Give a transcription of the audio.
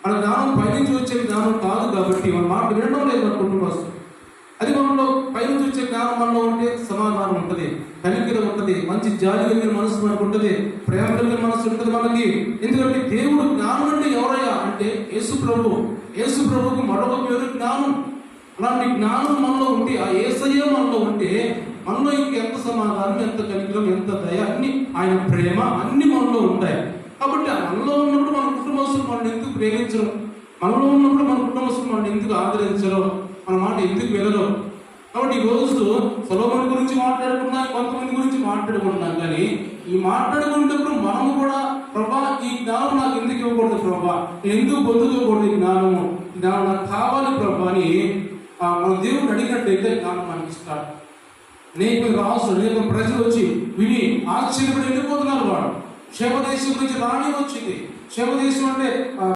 మన జ్ఞానం పైనుంచి వచ్చే జ్ఞానం కాదు కాబట్టి మన మాట వినడం లేదు మన కుటుంబస్తులు. అది మనలో పైనుంచి వచ్చే జ్ఞానం మనలో ఉంటే సమాధానం ఉంటుంది, కనికరం ఉంటుంది, మంచి జాలి కలిగిన మనసు మనకు ఉంటుంది, ప్రేమ కలిగిన మనసు ఉంటుంది మనకి. ఎందుకంటే దేవుడు జ్ఞానం అంటే ఎవరయ్యా అంటే యేసు ప్రభు. యేసు ప్రభుకు మరొక పేరు జ్ఞానం. అలాంటి జ్ఞానం మనలో ఉంటే, ఆ యేసయ్య మనలో ఉంటే మనలో ఇంకెంత సమాధానం, ఎంత కనికరం, ఎంత దయ, అన్ని ఆయన ప్రేమ అన్ని మనలో ఉంటాయి. కాబట్టి మనలో ఉన్నప్పుడు మన కుటుంబస్తులు మనల్ని ఎందుకు ప్రేమించరు, మనలో ఉన్నప్పుడు మన కుటుంబస్తులు మనల్ని ఎందుకు ఆదరించరు, మన మాట ఎందుకు వెళ్ళరు. కాబట్టి ఈ రోజు సొలొమోను గురించి మాట్లాడుకున్నాం, కొంతమంది గురించి మాట్లాడుకుంటున్నాం. కానీ ఈ మాట్లాడుకునేటప్పుడు మనము కూడా ప్రభా ఈ జ్ఞానం నాకు ఎందుకు ఇవ్వకూడదు ప్రభా, నేను ఎందుకు పొందుకోకూడదు ఈ జ్ఞానం నాకు కావాలి ప్రభా అని మన దేవుడిని అడిగినట్టయితే జ్ఞానం మనకి ఇస్తాడు. అనేక రాసులు, అనేక ప్రజలు వచ్చి విని ఆశ్చర్యపడి వెళ్ళిపోతున్నారు. వాడు శేమదేశం నుంచి రాణి వచ్చింది. శేమదేశం అంటే